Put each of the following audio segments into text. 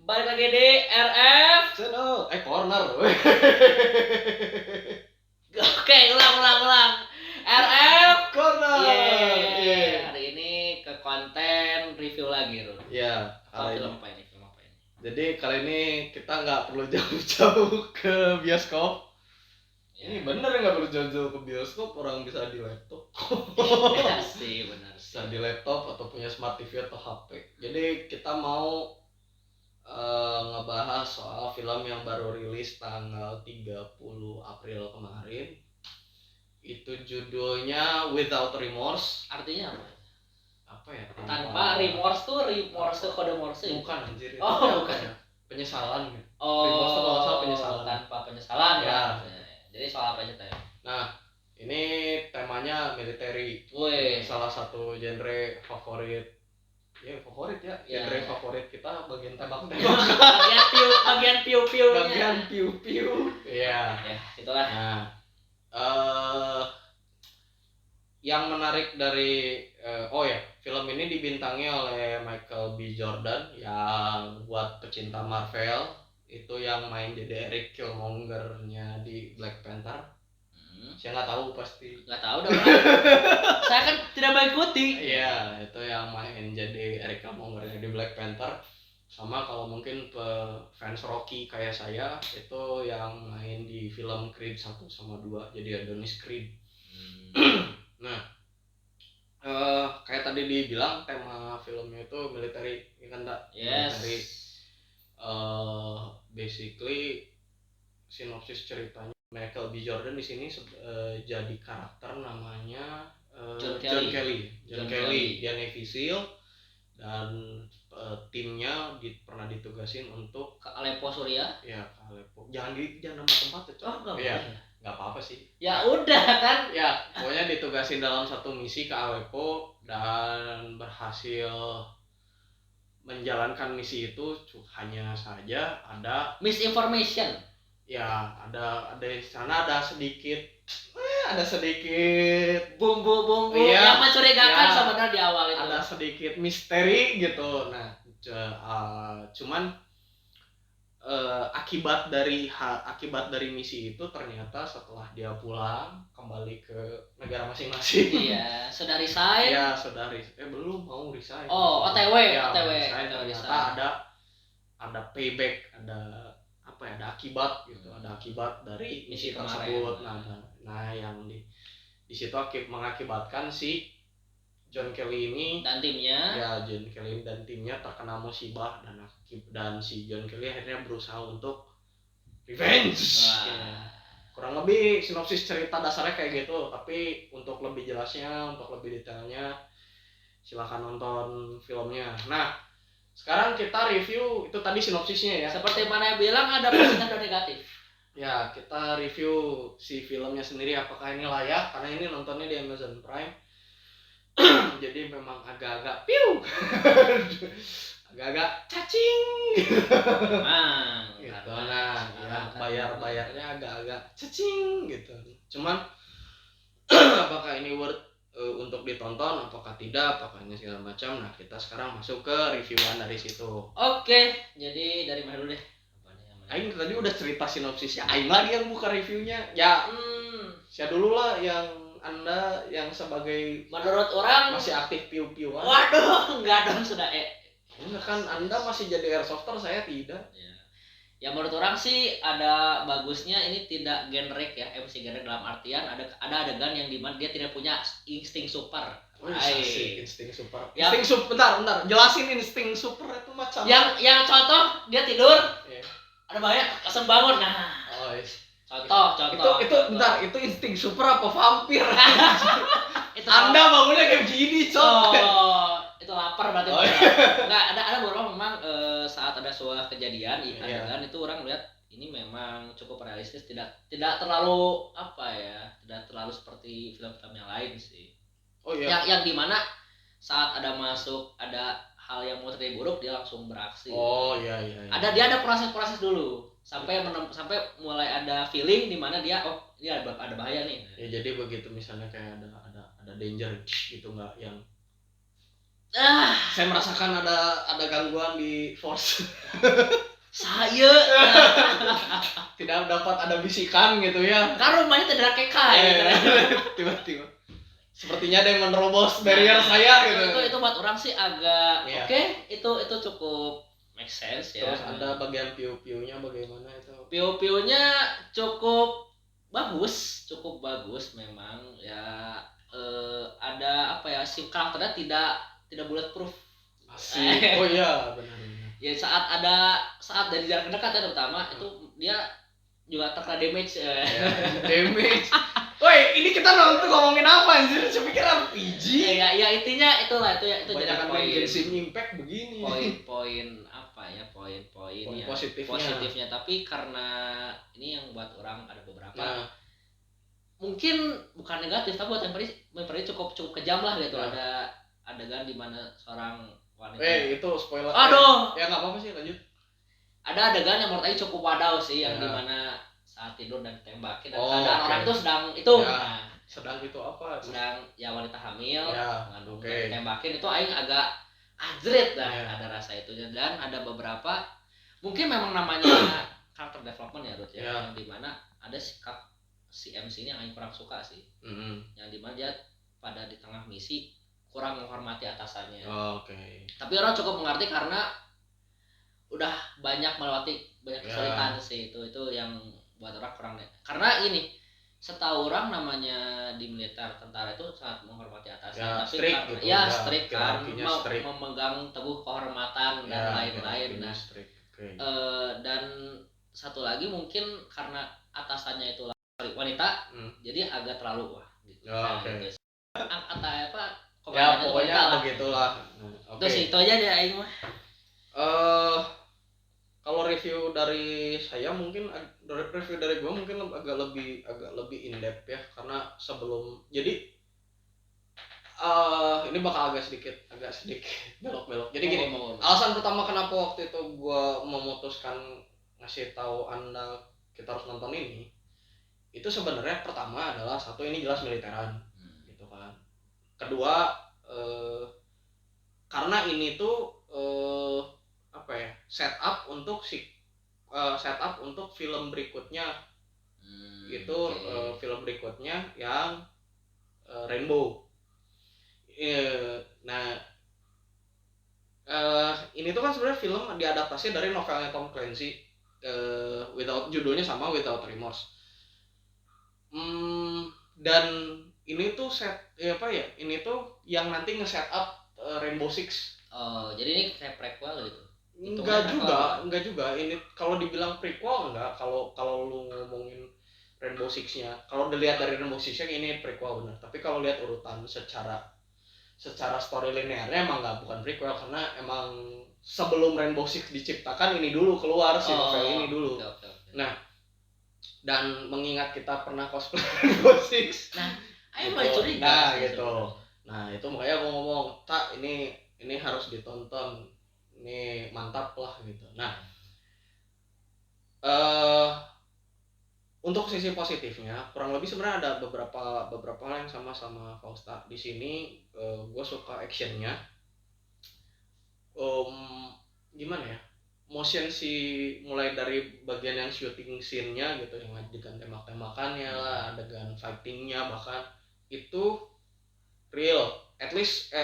Balik lagi di RF. Corner. Oke, ulang. RF Corner. Yeay. Hari ini ke konten review lagi, Run. Ya, Film apa ini? Jadi kali ini kita nggak perlu jauh-jauh ke bioskop. Ya. Ini bener nggak perlu jauh-jauh ke bioskop, orang bisa di laptop. Ya sih, benar. Bisa di laptop atau punya smart TV atau HP. Jadi kita mau ngebahas soal film yang baru rilis tanggal 30 April kemarin. Itu judulnya Without Remorse. Artinya apa? Apa ya? Tanpa remorse tuh kode morse. Bukan anjir. Oh, bukan. Ya? Penyesalan gitu. Oh, Remorse tuh kalau nggak salah penyesalan. Tanpa penyesalan Ya. Jadi soal apa aja teh? Nah, ini temanya military. Wih. Salah satu genre favorit. Ya favorit ya. Genre favorit kita bagian tembak-tembak. bagian piu-piunya. Bagian piu-piu. Iya. Ya, itulah. Nah, yang menarik dari film ini dibintangi oleh Michael B. Jordan yang buat pecinta Marvel itu yang main jadi Eric Killmonger-nya di Black Panther. Saya nggak tahu pasti. Nggak tahu dong. Saya kan tidak mengikuti. Iya, itu yang main jadi Eric Killmonger-nya di Black Panther. Sama kalau mungkin fans Rocky kayak saya itu yang main di film Creed 1 sama 2 jadi Adonis Creed. Nah, kayak tadi dibilang tema filmnya itu military, ya kan tak? Yes. Military. Basically sinopsis ceritanya Michael B. Jordan di sini jadi karakter namanya John Kelly. Dia Navy SEAL dan timnya pernah ditugasin untuk ke Aleppo, Suriah. Ya, ke Aleppo. Jangan nama tempat ya, Oh, nggak apa-apa sih. Ya udah kan. Ya, pokoknya ditugasin dalam satu misi ke Aleppo dan berhasil menjalankan misi itu. Hanya saja ada misinformation. Ya, ada di sana ada sedikit bumbu ya, yang mencurigakan ya, sebenarnya di awal itu. Ada sedikit misteri gitu. Nah, cuman akibat dari misi itu ternyata setelah dia pulang kembali ke negara masing-masing. Iya, sudah resign. Ya, sudah resign. Belum mau resign. Oh, OTW. Ternyata ada payback, ada akibat gitu, ada akibat dari misi tersebut. Nah, yang di situ mengakibatkan si John Kelly ini dan timnya. Ya, John Kelly dan timnya terkena musibah dan si John Kelly akhirnya berusaha untuk revenge. Ya. Kurang lebih sinopsis cerita dasarnya kayak gitu, tapi untuk lebih jelasnya, untuk lebih detailnya silakan nonton filmnya. Nah, sekarang kita review itu tadi sinopsisnya ya. Seperti mana yang bilang ada positif dan negatif. Ya, kita review si filmnya sendiri apakah ini layak, karena ini nontonnya di Amazon Prime. Jadi memang agak-agak agak-agak cacing. Gitu. Nah, ya bayarnya agak-agak cacing gitu. Cuman apakah ini worth untuk ditonton, apakah tidak, apakah ini segala macam. Nah, kita sekarang masuk ke reviewan dari situ. Oke, jadi dari mana dulu deh? Aing tadi udah cerita sinopsisnya, Aing lagi yang buka reviewnya. Ya, saya dulu lah yang Anda yang sebagai menurut orang masih aktif piu-piuan. Waduh, enggak dong sudah Enggak kan, Anda masih jadi airsofter, saya tidak. Ya menurut orang sih ada bagusnya ini tidak generik ya, MC generik dalam artian ada adegan yang dimana dia tidak punya insting super. Insting super. Bentar, jelasin insting super itu macam. Yang contoh dia tidur, ada banyak kesem bangun. Nah, contoh. Itu bentar, itu insting super apa vampir? Anda bangunnya kayak gini, itu lapar berarti. Enggak, ada beberapa memang saat ada sebuah kejadian adegan itu orang lihat ini memang cukup realistis, tidak terlalu tidak terlalu seperti film-film yang lain sih. Oh iya. Yang dimana saat ada hal yang mau terjadi buruk dia langsung beraksi. Oh iya. Ada proses dulu sampai mulai ada feeling di mana dia ada bahaya nih. Ya jadi begitu misalnya kayak ada danger gitu, nggak yang Saya merasakan ada gangguan di force. Saya Tidak dapat ada bisikan gitu ya. kan rumahnya tidak kekai. Tiba-tiba sepertinya ada yang menerobos barrier saya gitu. Itu buat orang sih agak Iya. oke, itu cukup make sense ya. Terus ada bagian piu-piunya bagaimana itu? Piu-piunya cukup bagus memang ya. Ada apa ya, si karakternya tidak bulletproof. Masih. Oh iya, benar. Ya saat dari jarak dekat ya terutama itu dia juga terkena damage. Damage. Woi, ini kita ngomongin apa anjir? Saya pikir RPG. Ya intinya itulah itu jadi Banyak main poin Genshin Impact begini. poin apa ya, poin ya positifnya. Tapi karena ini yang buat orang ada beberapa Nah, mungkin bukan negatif tapi buat mempernya cukup kejam lah gitu. Nah. Ada adegan di mana seorang wanita. Itu spoiler. Aduh. Ya nggak apa-apa sih, lanjut. Ada adegan yang menurut saya cukup wadaw sih, yang Ya. dimana saat tidur dan ditembakin dan Oh, keadaan oke. orang itu sedang itu. Ya. Nah, Sedang itu apa? sedang ya wanita hamil, Ya, mengandung oke. dan ditembakin itu aing agak ajret dah. Ya. Ada rasa itunya dan ada beberapa mungkin memang namanya karakter development ya Ruth ya, Ya. yang dimana ada sikap si MC ini yang aing kurang suka sih. Yang dimana dia pada di tengah misi kurang menghormati atasannya. Oke. Tapi orang cukup mengerti karena udah banyak melewati banyak Ya. kesulitan sih, itu yang buat orang kurang deh. Karena ini setahu orang namanya di militer tentara itu sangat menghormati atasan, Ya, tapi strict karena gitu, ya ya, strict kan, hierarkinya strict. memegang teguh kehormatan dan lain-lain. Nah, Strict. Oke. dan satu lagi mungkin karena atasannya itu wanita, jadi agak terlalu gitu. Oke. Gitu. Apa Ya komandannya pokoknya wanita lah. begitulah. Oke. Terus itu aja deh aing mah. Kalau review dari saya mungkin review dari gue mungkin agak lebih in depth ya, karena sebelum jadi ini bakal agak sedikit belok-belok. Jadi gini, alasan pertama kenapa waktu itu gue memutuskan ngasih tahu Anda kita harus nonton ini, itu sebenarnya pertama adalah satu, ini jelas militeran gitu kan. Kedua, karena ini tuh apa ya, setup untuk film berikutnya itu. Film berikutnya yang Rainbow. Nah, ini tuh kan sebenarnya film diadaptasi dari novelnya Tom Clancy, judulnya sama, Without Remorse. Dan ini tuh ini tuh yang nanti nge-set up Rainbow Six. Oh, jadi ini kayak prequel gitu. Enggak juga. Ini kalau dibilang prequel enggak, kalau lu ngomongin Rainbow Six-nya. Kalau dilihat dari Rainbow Six-nya ini prequel benar. Tapi kalau lihat urutan secara story linearnya emang bukan prequel, karena emang sebelum Rainbow Six diciptakan ini dulu keluar si novel ini dulu. Okay. Nah, dan mengingat kita pernah cosplay Rainbow Six. Nah, ayo mulai curiga. Gitu. Nah, itu makanya aku ngomong, "Tak, ini harus ditonton. Ini mantap lah," gitu. Nah, untuk sisi positifnya kurang lebih sebenarnya ada beberapa hal yang sama Fausta. Di sini gue suka actionnya. Gimana ya, motion mulai dari bagian yang shooting scene-nya gitu, yang adegan tembak-tembakannya lah, adegan fighting-nya bahkan itu real. At least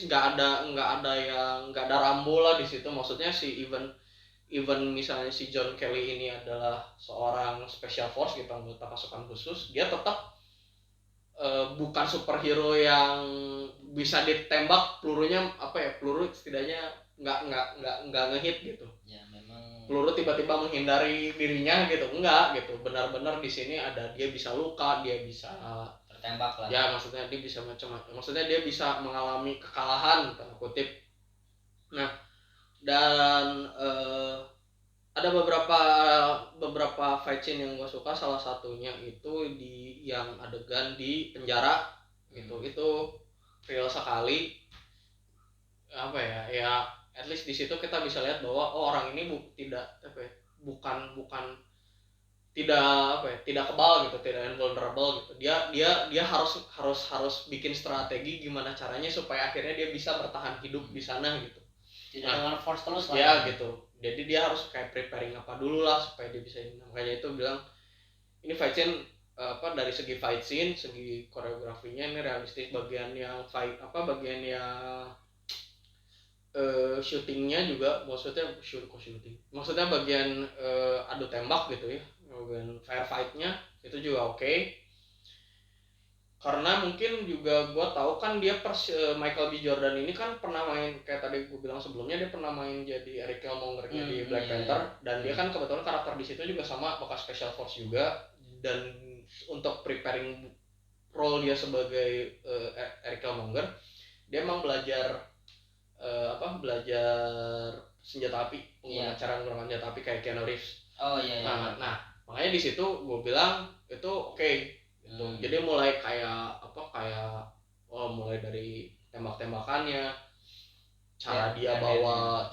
nggak ada Rambo lah di situ. Maksudnya even misalnya si John Kelly ini adalah seorang special force gitu, anggota pasukan khusus, dia tetap bukan superhero yang bisa ditembak pelurunya peluru setidaknya nggak ngehit gitu. Ya memang. Peluru tiba-tiba menghindari dirinya gitu, enggak gitu. Benar-benar di sini ada dia bisa luka, dia bisa tertembak lah. Ya maksudnya dia bisa macam-macam. Maksudnya dia bisa mengalami kekalahan tanda kutip. Nah, dan ada beberapa fight scene yang gue suka. Salah satunya itu di yang adegan di penjara gitu. Itu real sekali. Apa ya at least di situ kita bisa lihat bahwa orang ini bukan tidak kebal gitu, tidak invulnerable gitu. Dia harus bikin strategi gimana caranya supaya akhirnya dia bisa bertahan hidup di sana gitu. Tidak dengan force terus lah. Ya gitu. Jadi dia harus kayak preparing apa dulu lah supaya dia bisa ini. Makanya itu bilang ini fight scene dari segi fight scene, segi koreografinya ini realistis, bagian yang syutingnya juga maksudnya bagian adu tembak gitu ya, bagian firefight-nya itu juga oke. Karena mungkin juga gue tahu kan dia Michael B. Jordan ini kan pernah main kayak tadi gue bilang sebelumnya, dia pernah main jadi Eric Killmonger-nya di Black Panther, dan dia kan kebetulan karakter di situ juga sama bekas Special Force juga, dan untuk preparing role dia sebagai Eric Killmonger dia emang belajar senjata api, penggunaan cara menggunakan senjata api kayak Keanu Reeves. Nah makanya di situ gue bilang itu oke. Gitu. Jadi mulai mulai dari tembak-tembakannya, cara dia bawa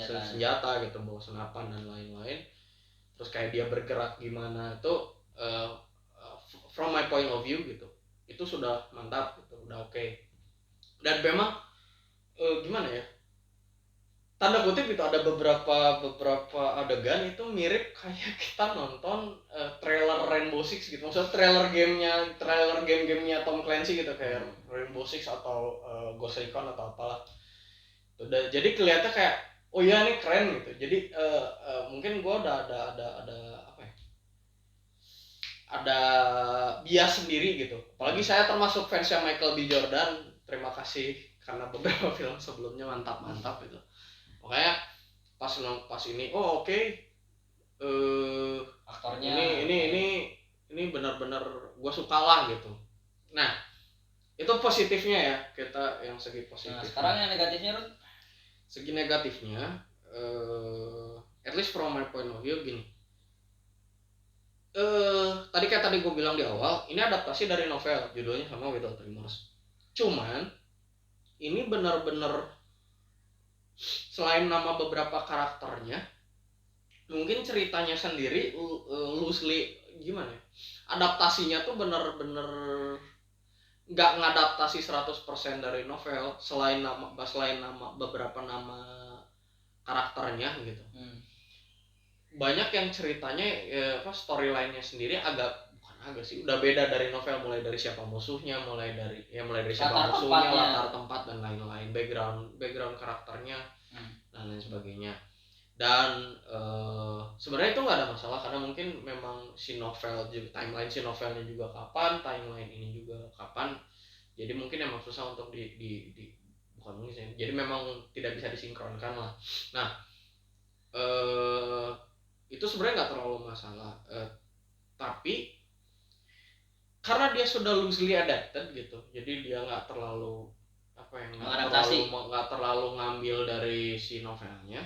senjata gitu, bawa senapan dan lain-lain. Terus kayak dia bergerak gimana itu from my point of view gitu. Itu sudah mantap gitu, udah oke. Dan memang gimana ya? Tanda kutip itu ada beberapa adegan itu mirip kayak kita nonton trailer Rainbow Six gitu. Maksudnya trailer game-gamenya Tom Clancy gitu, kayak Rainbow Six atau Ghost Recon atau apalah. Jadi kelihatan kayak oh iya ini keren gitu. Jadi mungkin gua ada bias sendiri gitu. Apalagi saya termasuk fansnya Michael B. Jordan. Terima kasih karena beberapa film sebelumnya mantap gitu. Makanya pas ini oke. Aktornya ini benar-benar gue suka lah gitu. Nah itu positifnya ya, kita yang segi positif. Nah sekarang yang negatifnya Rud? Segi negatifnya at least from my point of view gini. Tadi gue bilang di awal, ini adaptasi dari novel, judulnya sama Without Remorse. Cuman ini benar-benar selain nama beberapa karakternya, mungkin ceritanya sendiri loosely gimana ya? Adaptasinya tuh benar-benar nggak ngadaptasi 100% dari novel, selain nama beberapa nama karakternya gitu. Banyak yang ceritanya storyline-nya sendiri udah beda dari novel, mulai dari siapa musuhnya, mulai dari siapa musuhnya, latar tempat dan lain-lain, background karakternya dan lain sebagainya. Dan sebenarnya itu nggak ada masalah karena mungkin memang timeline si novelnya juga kapan, timeline ini juga kapan, jadi mungkin emang susah untuk bukan mungkin sih, jadi memang tidak bisa disinkronkan lah. Nah itu sebenarnya nggak terlalu masalah, tapi karena dia sudah loosely adapted gitu, jadi dia nggak terlalu nggak terlalu ngambil dari si novelnya.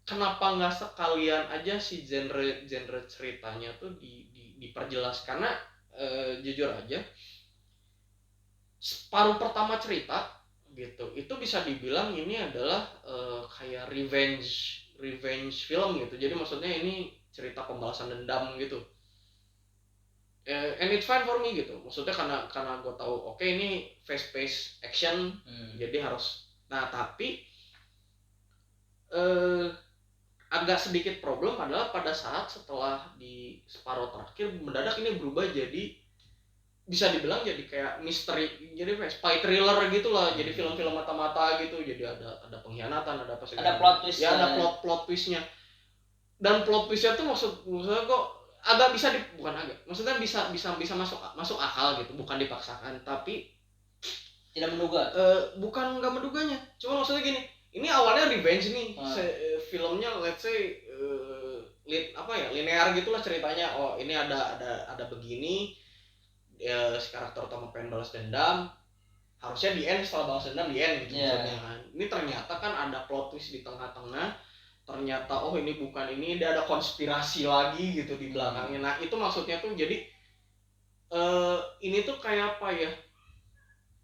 Kenapa nggak sekalian aja si genre ceritanya tuh diperjelas? Karena jujur aja separuh pertama cerita gitu itu bisa dibilang ini adalah kayak revenge film gitu. Jadi maksudnya ini cerita pembalasan dendam gitu. And it's fine for me gitu. Maksudnya karena gue tahu oke, ini fast paced action, jadi harus. Nah tapi agak sedikit problem adalah pada saat setelah di separuh terakhir mendadak ini berubah jadi bisa dibilang jadi kayak misteri, jadi spy thriller gitu lah, jadi film-film mata-mata gitu, jadi ada pengkhianatan, ada apa segala. Ada plot twist. Ya ada plot twistnya. Dan plot twistnya tuh maksudnya kok agak maksudnya bisa masuk akal gitu, bukan dipaksakan, tapi tidak menduga. Bukan nggak menduganya, cuma maksudnya gini, ini awalnya revenge nih, filmnya let's say linear gitulah ceritanya. Oh ini ada begini, si karakter utama pengen balas dendam, harusnya di end setelah balas dendam di end gitu maksudnya kan. Ini ternyata kan ada plot twist di tengah-tengah. Ternyata ini bukan ini, dia ada konspirasi lagi gitu di belakangnya. Nah itu maksudnya tuh jadi ini tuh kayak apa ya,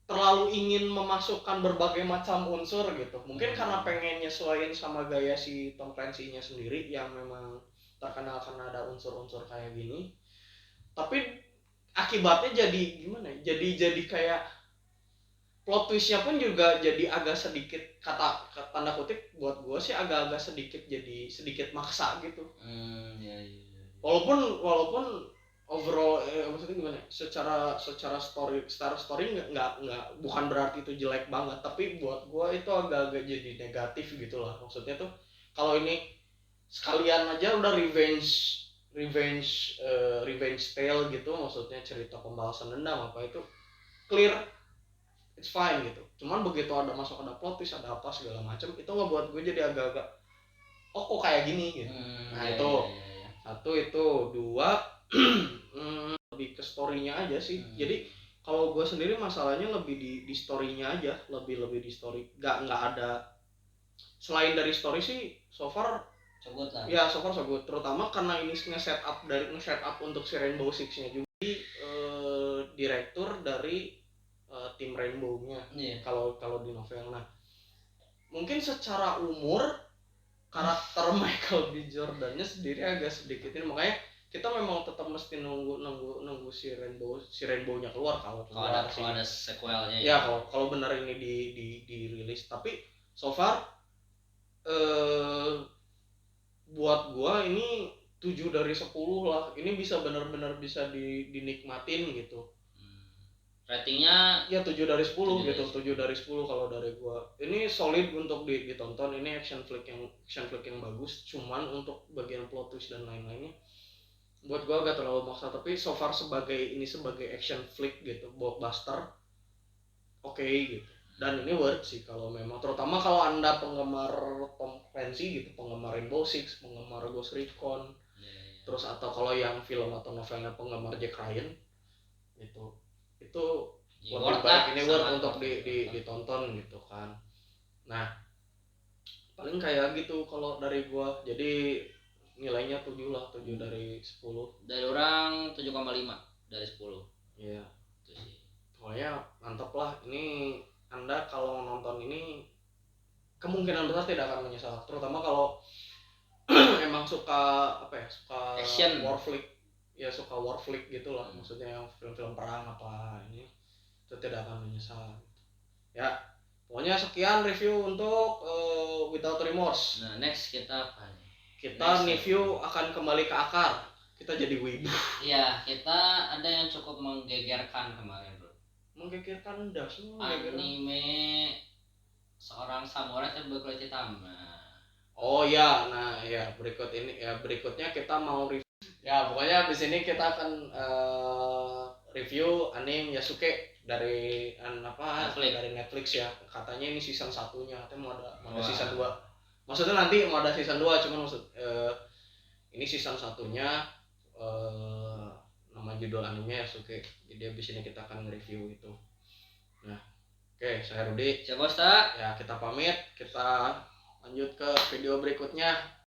terlalu ingin memasukkan berbagai macam unsur gitu. Mungkin karena pengen nyesuaiin sama gaya si Tom Clancy-nya sendiri yang memang terkenal karena ada unsur-unsur kayak gini. Tapi akibatnya jadi gimana ya? Jadi kayak plot twist-nya pun juga jadi agak sedikit tanda kutip buat gue sih agak-agak sedikit jadi sedikit maksa gitu. Iya, iya. Walaupun overall maksudnya gimana? Secara story nggak bukan berarti itu jelek banget, tapi buat gue itu agak-agak jadi negatif gitu lah. Maksudnya tuh kalau ini sekalian aja udah revenge tale gitu, maksudnya cerita pembalasan dendam apa itu clear, it's fine gitu. Cuman begitu ada plot twist, ada apa segala macam, itu ngebuat gue jadi agak-agak kok kayak gini gitu. Nah Iya, itu iya. satu, itu dua lebih ke story-nya aja sih. Jadi kalau gue sendiri masalahnya lebih di story-nya aja, lebih di story. Nggak ada selain dari story sih so far So good lah. ya so far so good, terutama karena ini nge-set up untuk si Rainbow Six-nya juga. Jadi direktur dari tim Rainbow-nya. Iya. Kalau di novel. Nah, mungkin secara umur karakter Michael B. Jordan-nya sendiri agak sedikit ini, makanya kita memang tetap mesti nunggu si Rainbow-nya keluar kalau ada sequelnya ya. Kalau benar ini dirilis. Tapi so far buat gua ini 7 dari 10 lah. Ini bisa benar-benar bisa dinikmatin gitu. Ratingnya ya 7 dari 10 gitu. 7 dari 10 kalau dari gua. Ini solid untuk ditonton. Ini action flick yang bagus. Cuman untuk bagian plot twist dan lain-lainnya buat gua agak terlalu maksa. Tapi so far sebagai action flick gitu, blockbuster oke gitu. Dan ini worth sih kalau memang, terutama kalau Anda penggemar Tom Clancy gitu, penggemar Rainbow Six, penggemar Ghost Recon, terus atau kalau yang film atau novelnya penggemar Jack Ryan itu lebih baik, ini worth untuk ditonton gitu kan. Nah, paling kayak gitu kalau dari gua. Jadi nilainya 7 lah, 7 dari 10. Dari orang 7,5 dari 10. Iya. Itu sih. Pokoknya mantap lah. Ini Anda kalau nonton ini kemungkinan besar tidak akan menyesal, terutama kalau emang suka Action. war flick. Ya suka war flick gitulah. Maksudnya yang film-film perang apa ini, itu tidak akan menyesal. Ya, pokoknya sekian review untuk Without Remorse. Nah, next kita apa nih? Kita review akan kembali ke akar. Kita jadi wibu. Iya, kita ada yang cukup menggegerkan kemarin, bro. Menggegerkan dah semua. Anime seorang samurai yang berkulit hitam. Oh ya, nah ya berikutnya kita mau review. Ya pokoknya di sini kita akan review anime Yasuke dari dari Netflix ya. Katanya ini season 1-nya, katanya mau ada season 2. Maksudnya nanti mau ada season 2, cuman ini season 1-nya, nama judul animenya Yasuke. Jadi abis ini kita akan review itu. Nah, oke, saya Rudi. Siapa Usta? Ya, kita pamit, kita lanjut ke video berikutnya.